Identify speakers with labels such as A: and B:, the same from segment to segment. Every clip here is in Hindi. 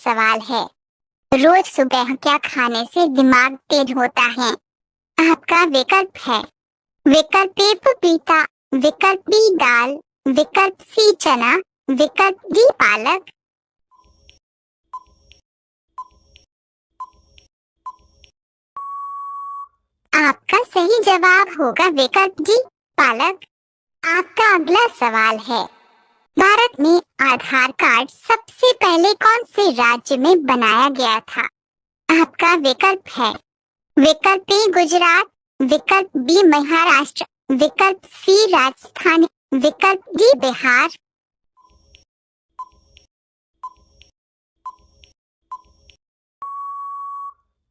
A: सवाल है। रोज सुबह क्या खाने से दिमाग तेज होता है? आपका विकल्प है। विकल्प ए पपीता, विकल्प बी दाल, विकल्प सी चना, विकल्प डी पालक। आपका सही जवाब होगा विकल्प डी पालक। आपका अगला सवाल है। भारत में आधार कार्ड सबसे पहले कौन से राज्य में बनाया गया था? आपका विकल्प है। विकल्प ए गुजरात, विकल्प बी महाराष्ट्र, विकल्प सी राजस्थान, विकल्प डी बिहार।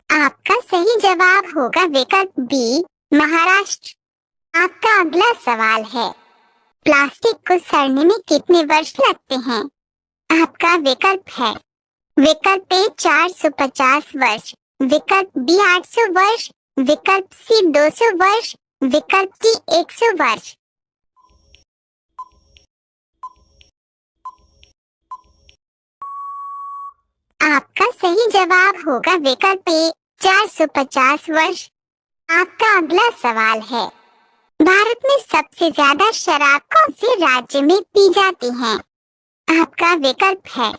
A: आपका सही जवाब होगा विकल्प बी महाराष्ट्र। आपका अगला सवाल है। प्लास्टिक को सड़ने में कितने वर्ष लगते हैं? आपका विकल्प है। विकल्प ए 450 वर्ष, विकल्प बी 800 वर्ष, विकल्प सी 200 वर्ष, विकल्प डी 100 वर्ष। आपका सही जवाब होगा विकल्प ए 450 वर्ष। आपका अगला सवाल है। भारत में सबसे ज्यादा शराब कौन से राज्य में पी जाती है? आपका विकल्प है।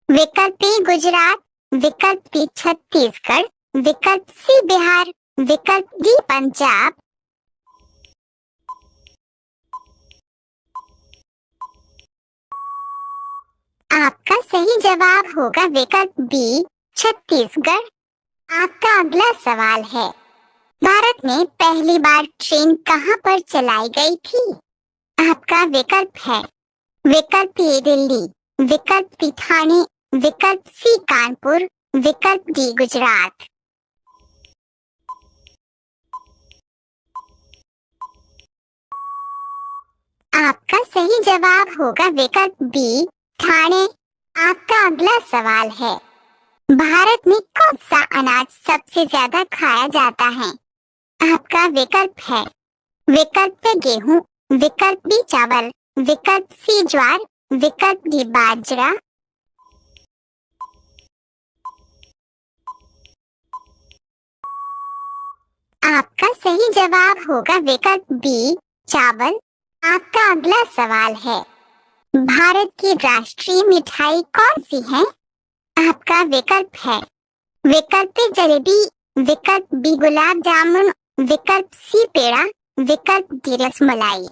A: विकल्प ए गुजरात, विकल्प बी छत्तीसगढ़, विकल्प सी बिहार, विकल्प डी पंजाब। आपका सही जवाब होगा विकल्प बी छत्तीसगढ़। आपका अगला सवाल है। भारत में पहली बार ट्रेन कहां पर चलाई गई थी? आपका विकल्प है। विकल्प ए दिल्ली, विकल्प बी ठाणे, विकल्प सी कानपुर, विकल्प डी गुजरात। आपका सही जवाब होगा विकल्प बी ठाणे। आपका अगला सवाल है। भारत में कौन सा अनाज सबसे ज्यादा खाया जाता है? आपका विकल्प है। विकल्प ए गेहूं, विकल्प बी चावल, विकल्प सी ज्वार, विकल्प डी बाजरा। आपका सही जवाब होगा विकल्प बी चावल। आपका अगला सवाल है। भारत की राष्ट्रीय मिठाई कौन सी है? आपका विकल्प है। विकल्प ए जलेबी, विकल्प बी गुलाब जामुन, विकल्प सी पेड़ा, विकल्प डी रसमलाई।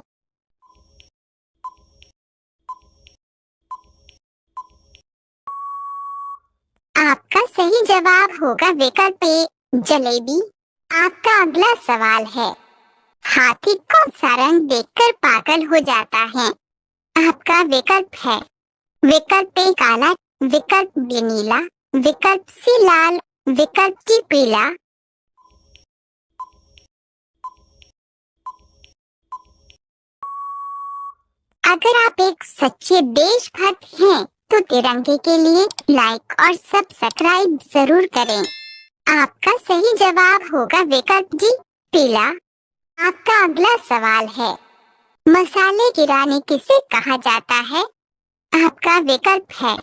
A: आपका सही जवाब होगा विकल्प ए जलेबी। आपका अगला सवाल है। हाथी कौन सा रंग देखकर पागल हो जाता है? आपका विकल्प है। विकल्प ए काला, विकल्प बी नीला, विकल्प सी लाल, विकल्प डी पीला। अगर आप एक सच्चे देशभक्त हैं तो तिरंगे के लिए लाइक और सब्सक्राइब जरूर करें। आपका सही जवाब होगा विकल्प डी पीला। आपका अगला सवाल है। मसाले की रानी किसे कहा जाता है? आपका विकल्प है।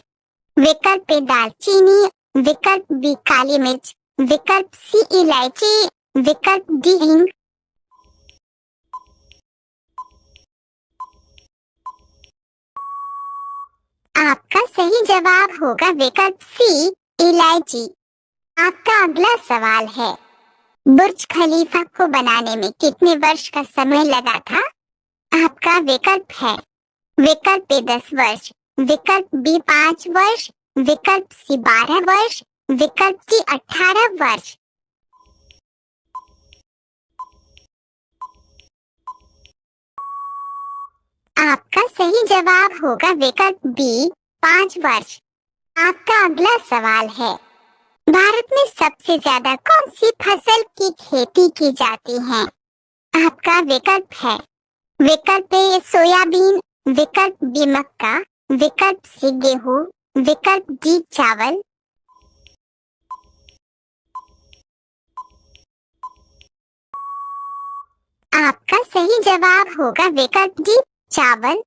A: विकल्प ए दालचीनी, विकल्प बी काली मिर्च, विकल्प सी इलायची, विकल्प डी हींग। आपका सही जवाब होगा विकल्प सी इलायची। आपका अगला सवाल है। बुर्ज खलीफा को बनाने में कितने वर्ष का समय लगा था? आपका विकल्प है। विकल्प ए 10 वर्ष, विकल्प बी 5 वर्ष, विकल्प सी 12 वर्ष, विकल्प डी 18 वर्ष। आपका सही जवाब होगा विकल्प बी 5 वर्ष। आपका अगला सवाल है। भारत में सबसे ज्यादा कौन सी फसल की खेती की जाती है? आपका विकल्प है। विकल्प ए सोयाबीन, विकल्प बी मक्का, विकल्प सी गेहूं, विकल्प डी चावल। आपका सही जवाब होगा विकल्प डी चावल।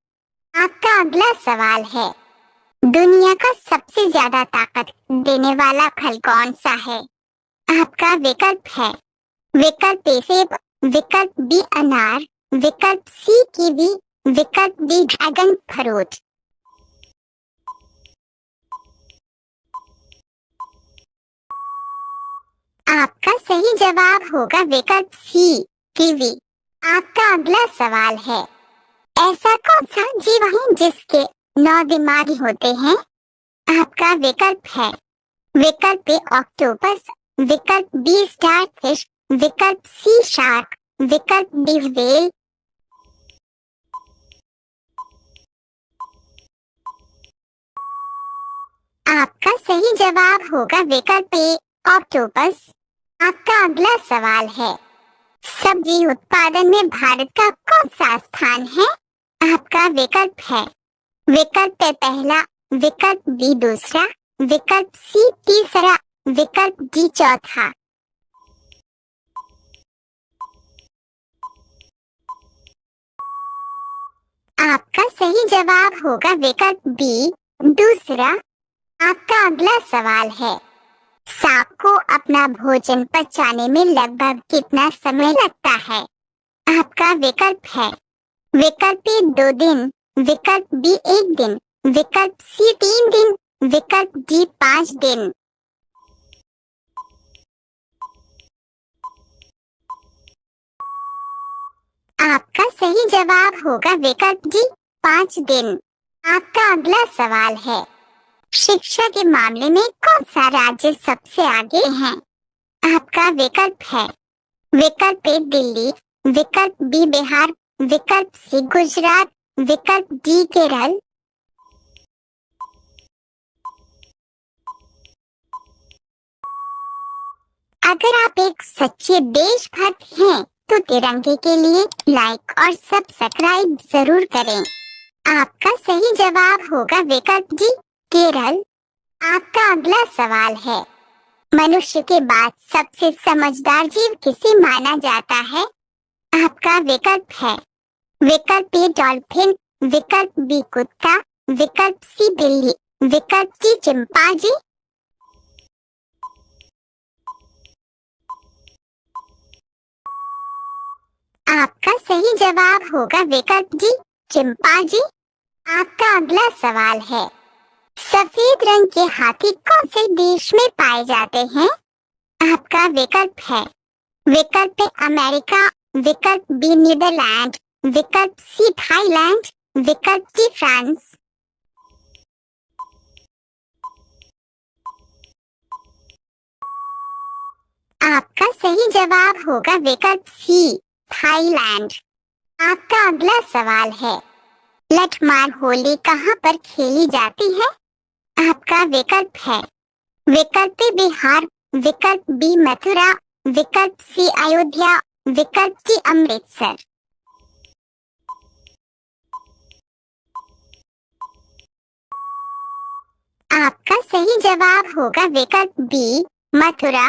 A: आपका अगला सवाल है। दुनिया का सबसे ज्यादा ताकत देने वाला फल कौन सा है? आपका विकल्प है विकल्प ए सेब, विकल्प बी अनार, विकल्प सी कीवी, विकल्प डी ड्रैगन फ्रूट। आपका सही जवाब होगा विकल्प सी कीवी। आपका अगला सवाल है, ऐसा कौन सा जीव है जिसके 9 दिमाग होते हैं? आपका विकल्प है विकल्प ए ऑक्टोपस, विकल्प बी स्टार फिश, विकल्प सी शार्क, विकल्प डी व्हेल। आपका सही जवाब होगा विकल्प ए ऑक्टोपस। आपका अगला सवाल है, सब्जी उत्पादन में भारत का कौन सा स्थान है? आपका विकल्प है विकल्प ए पहला, विकल्प बी दूसरा, विकल्प सी तीसरा, विकल्प डी चौथा। आपका सही जवाब होगा विकल्प बी दूसरा। आपका अगला सवाल है, सांप को अपना भोजन पचाने में लगभग कितना समय लगता है? आपका विकल्प है विकल्प ए 2 दिन, विकल्प बी 1 दिन, विकल्प सी 3 दिन, विकल्प डी 5 दिन। आपका सही जवाब होगा विकल्प डी 5 दिन। आपका अगला सवाल है, शिक्षा के मामले में कौन सा राज्य सबसे आगे है? आपका विकल्प है विकल्प ए दिल्ली, विकल्प बी बिहार, विकल्प सी गुजरात, विकल्प डी केरल। अगर आप एक सच्चे देशभक्त हैं तो तिरंगे के लिए लाइक और सब्सक्राइब जरूर करें। आपका सही जवाब होगा विकल्प डी केरल। आपका अगला सवाल है, मनुष्य के बाद सबसे समझदार जीव किसे माना जाता है? आपका विकल्प है विकल्प ए डॉल्फिन, विकल्प बी कुत्ता, विकल्प सी बिल्ली, विकल्प डी चिंपांजी। आपका सही जवाब होगा विकल्प डी चिंपांजी। आपका अगला सवाल है, सफेद रंग के हाथी कौन से देश में पाए जाते हैं? आपका विकल्प है विकल्प ए अमेरिका, विकल्प बी नीदरलैंड, विकल्प सी थाईलैंड, विकल्प डी फ्रांस। आपका सही जवाब होगा विकल्प सी थाईलैंड। आपका अगला सवाल है, लठमार होली कहाँ पर खेली जाती है? आपका विकल्प है विकल्प ए बिहार, विकल्प बी मथुरा, विकल्प सी अयोध्या, विकल्प डी अमृतसर। आपका सही जवाब होगा विकल्प बी मथुरा।